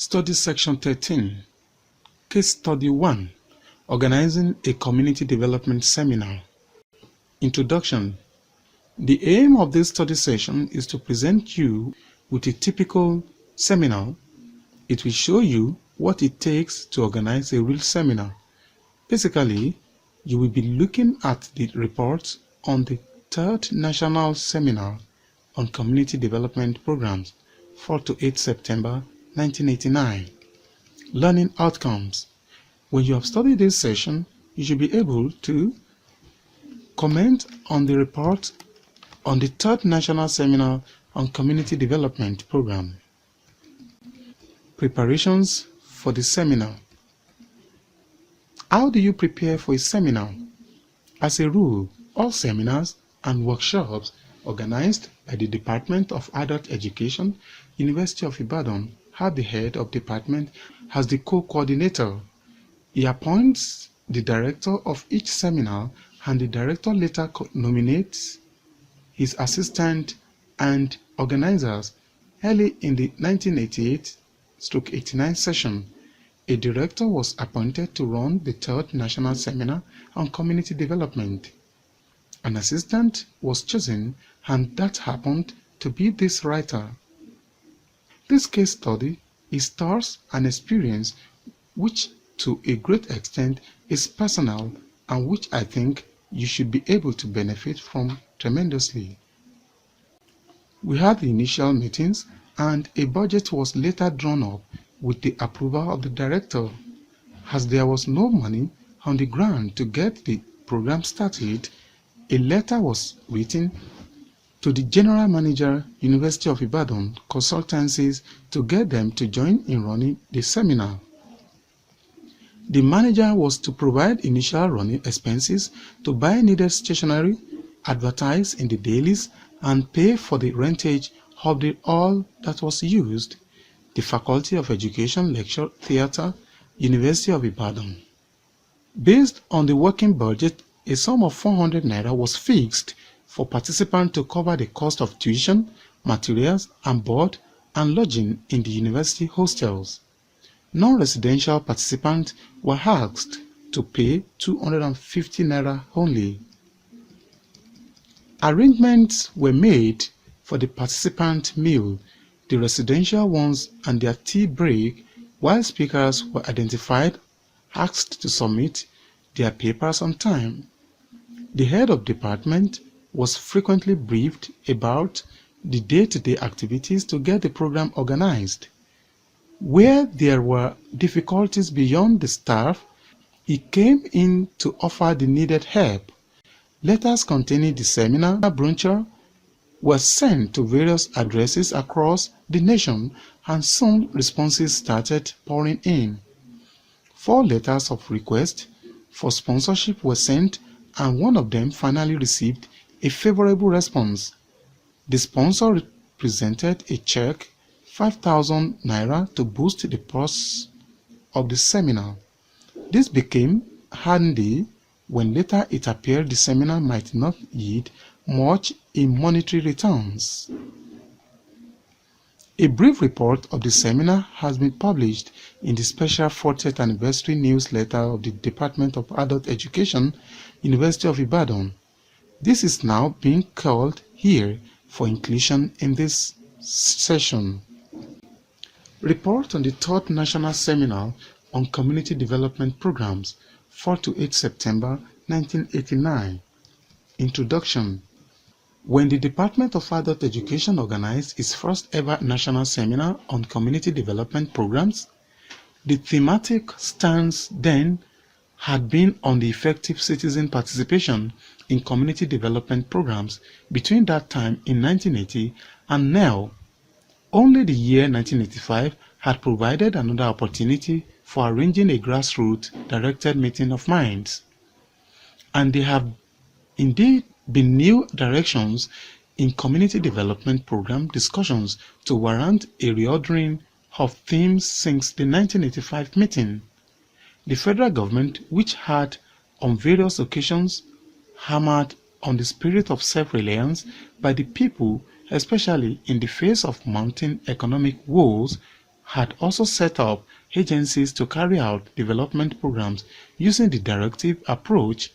Study Section 13, Case Study 1, Organizing a Community Development Seminar. Introduction. The aim of this study session is to present you with a typical seminar. It will show you what it takes to organize a real seminar. Basically, you will be looking at the reports on the 3rd National Seminar on Community Development Programs, 4 to 8 September 1989. Learning outcomes. When you have studied this session, you should be able to comment on the report on the 3rd National Seminar on Community Development Program. Preparations for the seminar. How do you prepare for a seminar? As a rule, all seminars and workshops organized by the Department of Adult Education, University of Ibadan, have the head of department as the co-coordinator. He appoints the director of each seminar, and the director later nominates his assistant and organizers. Early in the 1988-89 session, a director was appointed to run the 3rd National Seminar on Community Development. An assistant was chosen, and that happened to be this writer. This case study is thus an experience which to a great extent is personal and which I think you should be able to benefit from tremendously. We had the initial meetings and a budget was later drawn up with the approval of the director. As there was no money on the ground to get the program started, a letter was written to the General Manager, University of Ibadan Consultancies, to get them to join in running the seminar. The manager was to provide initial running expenses to buy needed stationery, advertise in the dailies, and pay for the rentage of the hall that was used, the Faculty of Education Lecture Theatre, University of Ibadan. Based on the working budget, a sum of 400 naira was fixed for participants to cover the cost of tuition, materials, and board and lodging in the university hostels. Non-residential participants were asked to pay 250 naira only. Arrangements were made for the participant meal, the residential ones and their tea break, while speakers were identified, asked to submit their papers on time. The head of department was frequently briefed about the day-to-day activities to get the program organized. Where there were difficulties beyond the staff, he came in to offer the needed help. Letters containing the seminar brochure were sent to various addresses across the nation, and soon responses started pouring in. 4 letters of request for sponsorship were sent, and one of them finally received a favorable response. The sponsor presented a check 5,000 naira to boost the purse of the seminar. This became handy when later it appeared the seminar might not yield much in monetary returns. A brief report of the seminar has been published in the special 40th anniversary newsletter of the Department of Adult Education, University of Ibadan. This is now being called here for inclusion in this session. Report on the 3rd National Seminar on Community Development Programs, 4 to 8 September 1989. Introduction. When the Department of Adult Education organized its first ever national seminar on community development programs, the thematic stance then had been on the effective citizen participation in community development programs between that time in 1980 and now. Only the year 1985 had provided another opportunity for arranging a grassroots directed meeting of minds. And there have indeed been new directions in community development program discussions to warrant a reordering of themes since the 1985 meeting. The federal government, which had on various occasions hammered on the spirit of self-reliance by the people, especially in the face of mounting economic woes, had also set up agencies to carry out development programs using the directive approach.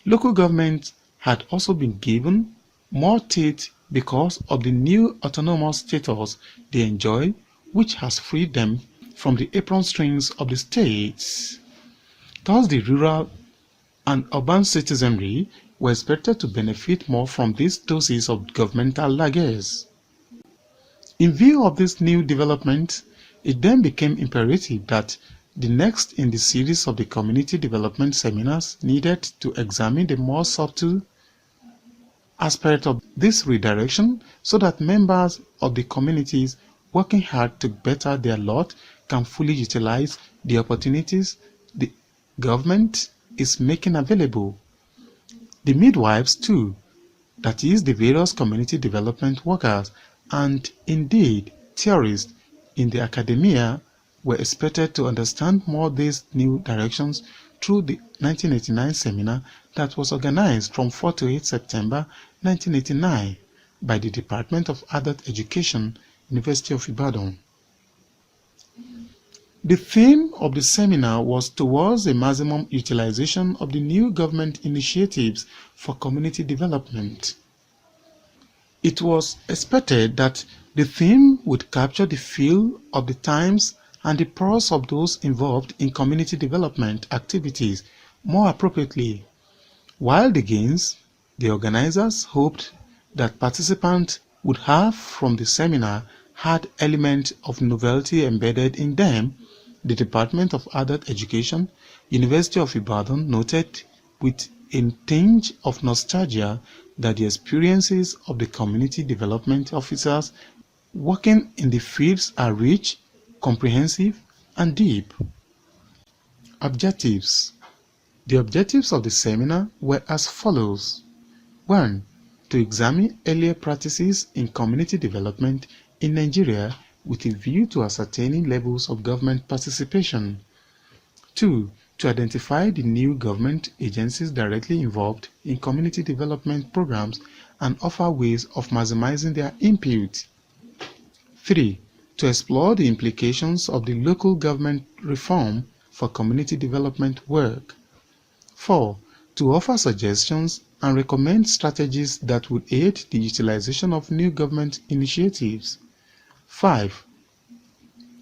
Local governments had also been given more teeth because of the new autonomous status they enjoy, which has freed them from the apron strings of the states. Thus, the rural and urban citizenry were expected to benefit more from these doses of governmental largesse. In view of this new development, it then became imperative that the next in the series of the community development seminars needed to examine the more subtle aspect of this redirection so that members of the communities working hard to better their lot can fully utilize the opportunities the government is making available. The midwives too, that is the various community development workers and indeed theorists in the academia were expected to understand more these new directions through the 1989 seminar that was organized from 4 to 8 September 1989 by the Department of Adult Education, University of Ibadan. The theme of the seminar was towards a maximum utilization of the new government initiatives for community development. It was expected that the theme would capture the feel of the times and the pulse of those involved in community development activities more appropriately. While the gains the organizers hoped that participants would have from the seminar had elements of novelty embedded in them, the Department of Adult Education, University of Ibadan noted with a tinge of nostalgia that the experiences of the community development officers working in the fields are rich, comprehensive, and deep. Objectives. The objectives of the seminar were as follows. 1. To examine earlier practices in community development in Nigeria with a view to ascertaining levels of government participation. 2. To identify the new government agencies directly involved in community development programs and offer ways of maximizing their input. 3. To explore the implications of the local government reform for community development work. 4. To offer suggestions and recommend strategies that would aid the utilization of new government initiatives. 5.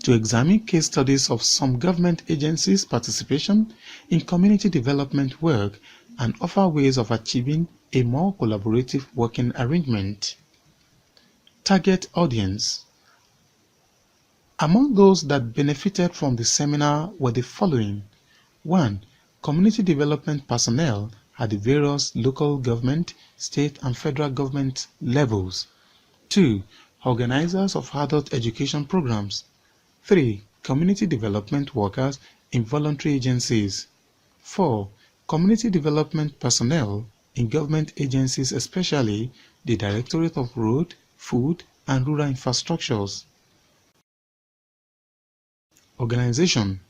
To examine case studies of some government agencies' participation in community development work and offer ways of achieving a more collaborative working arrangement. Target audience. Among those that benefited from the seminar were the following. 1. Community development personnel at the various local government, state and federal government levels. 2. Organizers of adult education programs. 3. Community development workers in voluntary agencies. 4. Community development personnel in government agencies, especially the Directorate of Road, Food and Rural Infrastructures. Organization.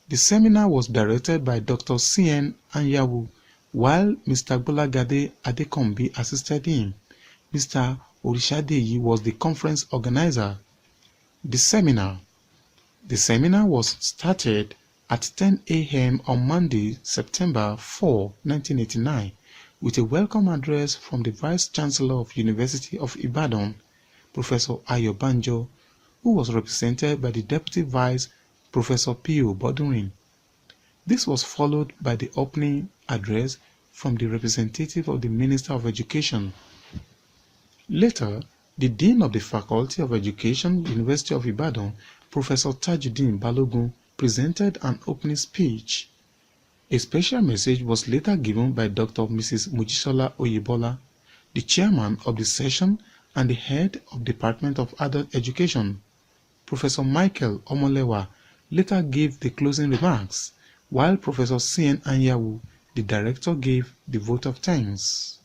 The seminar was directed by Dr. C.N. Anyawu, while Mr. Gbolagade Adekombi assisted him. Mr. Orishadeyi was the conference organizer. The seminar. The seminar was started at 10 a.m. on Monday, September 4, 1989, with a welcome address from the Vice Chancellor of University of Ibadan, Professor Ayobanjo, who was represented by the Deputy Vice, Professor P.O. Bodurin. This was followed by the opening address from the representative of the Minister of Education. Later, the Dean of the Faculty of Education, University of Ibadan, Professor Tajuddin Balogun, presented an opening speech. A special message was later given by Dr. Mrs. Mujisola Oyebola, the chairman of the session and the head of Department of Adult Education. Professor Michael Omolewa later gave the closing remarks, while Professor C.N. Anyawu, the director, gave the vote of thanks.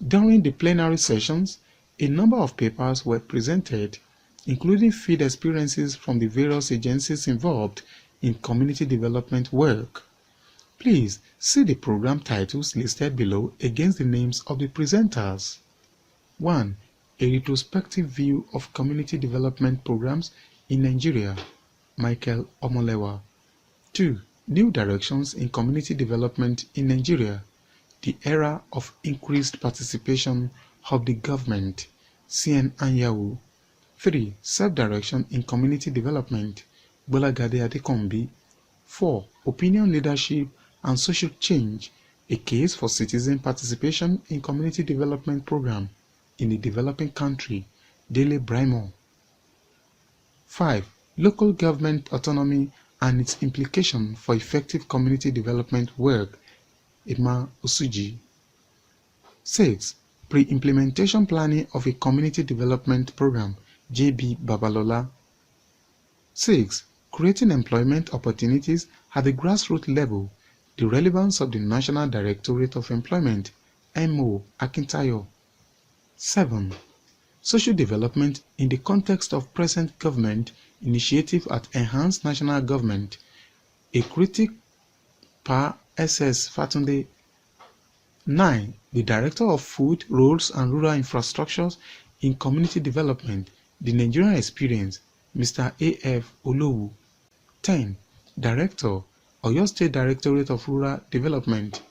During the plenary sessions, a number of papers were presented, including field experiences from the various agencies involved in community development work. Please see the program titles listed below against the names of the presenters. 1. A retrospective view of community development programs in Nigeria, Michael Omolewa. 2. New directions in community development in Nigeria, the era of increased participation of the government, CN Anyanwu. 3. Self-direction in community development, Bolagade Adekombi. 4. Opinion leadership and social change, a case for citizen participation in community development program in a developing country, Dele Braimo. 5. Local government autonomy and its implication for effective community development work, Emma Osuji. 6. Pre-implementation planning of a community development program, J.B. Babalola. 6. Creating employment opportunities at the grassroots level, the relevance of the National Directorate of Employment, M.O. Akintayo. 7. Social development in the context of present government initiative at Enhanced National Government, a critic per SS13. 9. The Director of Food, Roads and Rural Infrastructures in Community Development, the Nigerian Experience, Mr. A.F. Olowu. 10. Director, Oyo State Directorate of Rural Development.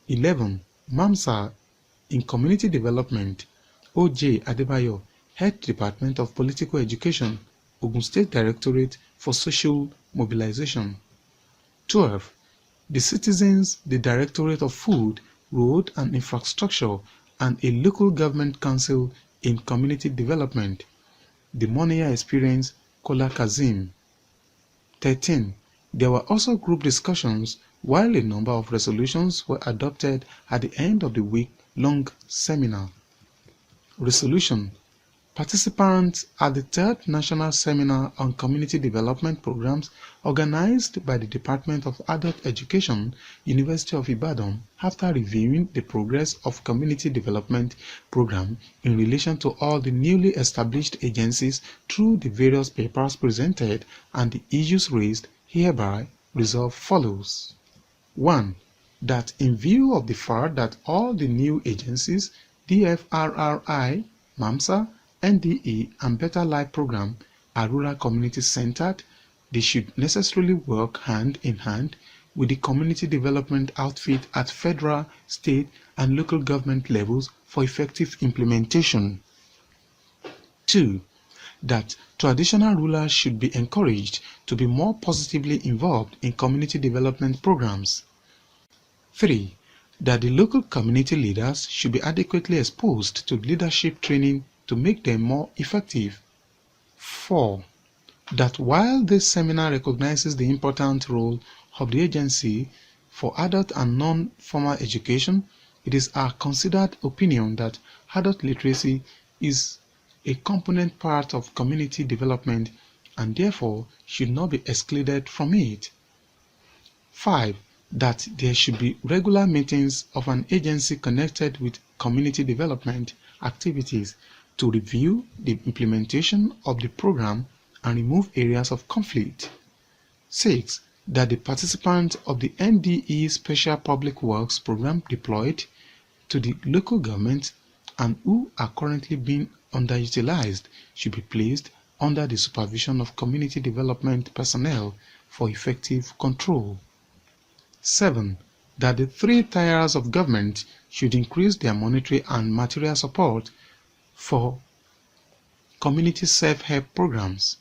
11. MAMSA in Community Development, O.J. Adebayo, Head Department of Political Education, Ogun State Directorate for Social Mobilization. 12. The Citizens, the Directorate of Food, Road and Infrastructure, and a Local Government Council in Community Development, the Moniya Experience, Kola Kazim. 13. There were also group discussions, while a number of resolutions were adopted at the end of the week-long seminar. Resolution: Participants at the third National Seminar on Community Development Programs organized by the Department of Adult Education, University of Ibadan, after reviewing the progress of Community Development Program in relation to all the newly established agencies through the various papers presented and the issues raised, hereby resolve follows. 1. That in view of the fact that all the new agencies, DFRRI, MAMSA, NDE and Better Life Program are rural community centered, they should necessarily work hand in hand with the community development outfit at federal, state and local government levels for effective implementation. 2. That traditional rulers should be encouraged to be more positively involved in community development programs. 3. That the local community leaders should be adequately exposed to leadership training to make them more effective. 4. That while this seminar recognizes the important role of the agency for adult and non-formal education, it is our considered opinion that adult literacy is a component part of community development and therefore should not be excluded from it. 5. That there should be regular meetings of an agency connected with community development activities to review the implementation of the program and remove areas of conflict. 6. That the participants of the NDE Special Public Works Program deployed to the local government and who are currently being underutilized should be placed under the supervision of community development personnel for effective control. 7. That the three tiers of government should increase their monetary and material support for community self-help programs.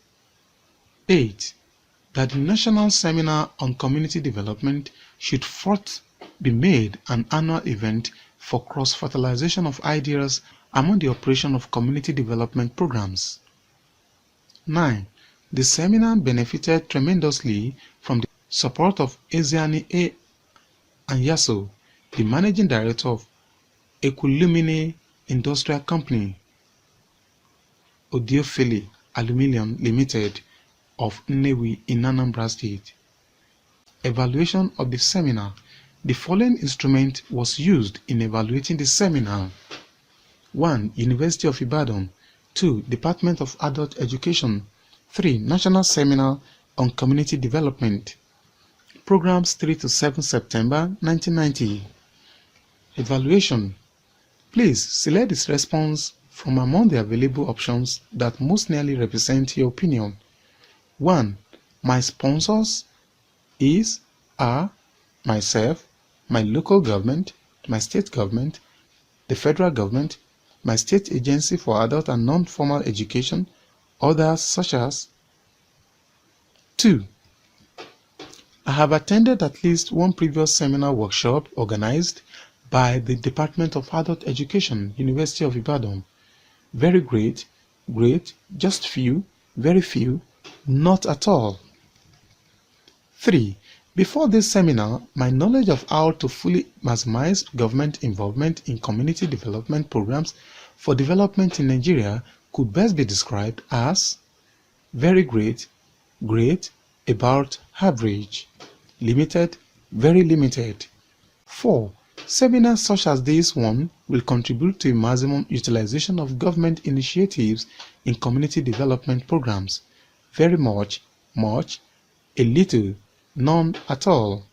8. That the National Seminar on Community Development should forth be made an annual event for cross-fertilization of ideas among the operation of community development programs. 9. The seminar benefited tremendously from the support of Ezeani A. Anyaso, the Managing Director of Equilumine Industrial Company, Odiofele Aluminium Limited of Nnewi in Anambra State. Evaluation of the seminar. The following instrument was used in evaluating the seminar. 1. University of Ibadan. 2. Department of Adult Education. 3. National Seminar on Community Development. Programs 3 to 7 September 1990. Evaluation. Please select this response from among the available options that most nearly represent your opinion. 1. My sponsors are myself, my local government, my state government, the federal government, my state agency for adult and non-formal education, others such as 2. I have attended at least one previous seminar workshop organized by the Department of Adult Education, University of Ibadan. Very great, great, just few, very few, not at all. 3. Before this seminar, my knowledge of how to fully maximize government involvement in community development programs for development in Nigeria could best be described as very great, great, about average, limited, very limited. 4. Seminars such as this one will contribute to a maximum utilization of government initiatives in community development programs. Very much, much, a little, none at all.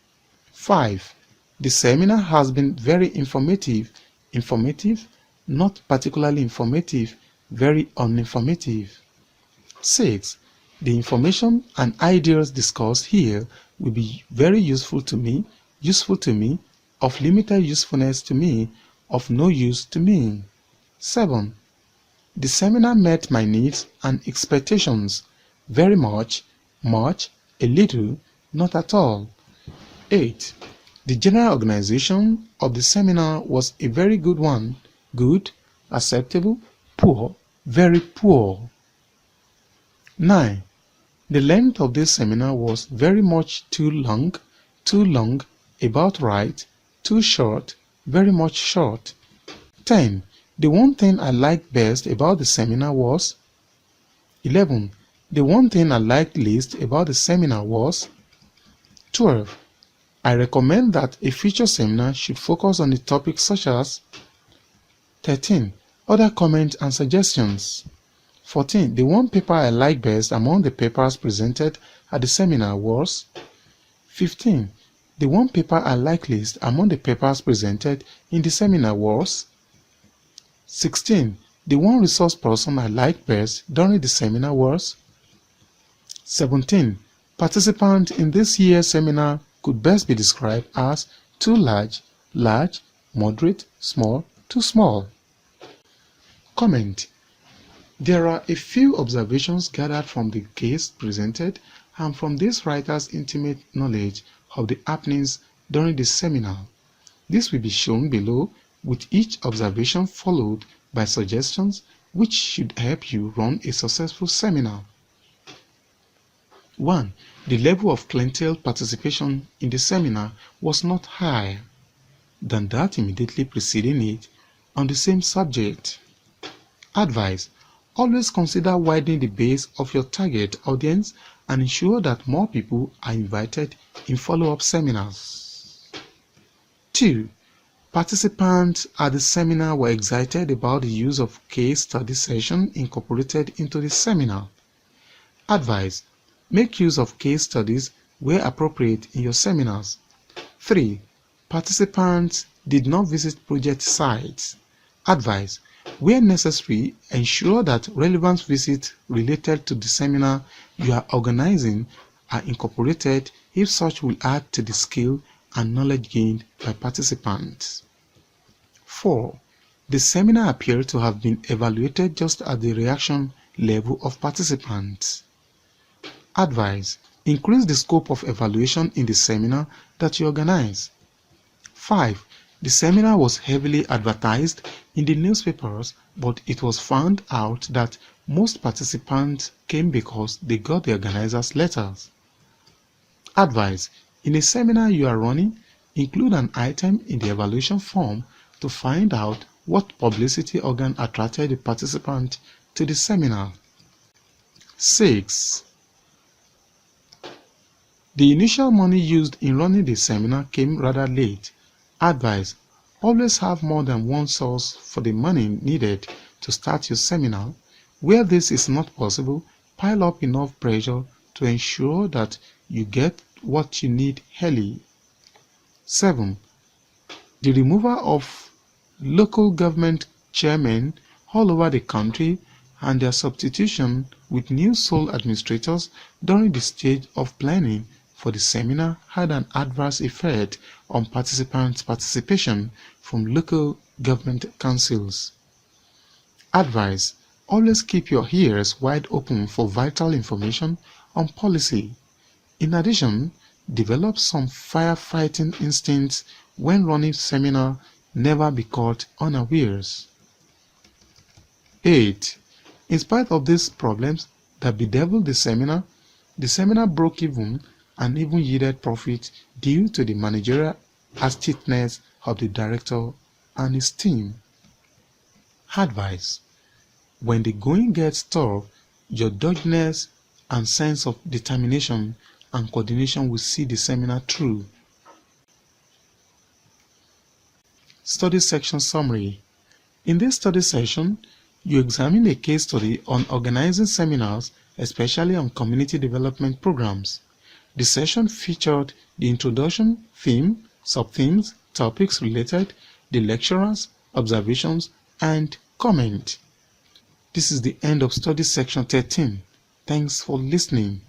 5. The seminar has been very informative, not particularly informative, very uninformative. 6. The information and ideas discussed here will be very useful to me, of limited usefulness to me, of no use to me. 7. The seminar met my needs and expectations very much, a little, not at all. 8. The general organization of the seminar was a very good one, good, acceptable, poor, very poor. 9. The length of this seminar was very much too long, about right, too short, very much short. 10. The one thing I liked best about the seminar was 11. The one thing I liked least about the seminar was 12. I recommend that a future seminar should focus on a topic such as 13. Other comments and suggestions. 14. The one paper I liked best among the papers presented at the seminar was 15. The one paper I liked least among the papers presented in the seminar was 16. The one resource person I liked best during the seminar was 17. Participants in this year's seminar could best be described as too large, moderate, small, too small. Comment. There are a few observations gathered from the case presented and from this writer's intimate knowledge of the happenings during the seminar. This will be shown below, with each observation followed by suggestions which should help you run a successful seminar. 1. The level of clientele participation in the seminar was not higher than that immediately preceding it on the same subject. Advice. Always consider widening the base of your target audience and ensure that more people are invited in follow-up seminars. 2. Participants at the seminar were excited about the use of case study session incorporated into the seminar. Advice. Make use of case studies where appropriate in your seminars. 3. Participants did not visit project sites. Advice. Where necessary, ensure that relevant visits related to the seminar you are organizing are incorporated if such will add to the skill and knowledge gained by participants. 4. The seminar appeared to have been evaluated just at the reaction level of participants. Advice. Increase the scope of evaluation in the seminar that you organize. 5. The seminar was heavily advertised in the newspapers, but it was found out that most participants came because they got the organizers' letters. Advice. In a seminar you are running, include an item in the evaluation form to find out what publicity organ attracted the participant to the seminar. 6. The initial money used in running the seminar came rather late. Advice. Always have more than one source for the money needed to start your seminar. Where this is not possible, pile up enough pressure to ensure that you get what you need early. 7. The removal of local government chairmen all over the country and their substitution with new sole administrators during the stage of planning for the seminar had an adverse effect on participants' participation from local government councils. Advice: always keep your ears wide open for vital information on policy. In addition, develop some firefighting instincts when running seminar. Never be caught unawares. 8. In spite of these problems that bedeviled the seminar broke even and even yielded profit due to the managerial astuteness of the director and his team. Advice: when the going gets tough, your doggedness and sense of determination and coordination will see the seminar through. Study section summary. In this study session, you examine a case study on organizing seminars, especially on community development programs. The session featured the introduction, theme, sub-themes, topics related, the lecturers, observations, and comment. This is the end of study section 13. Thanks for listening.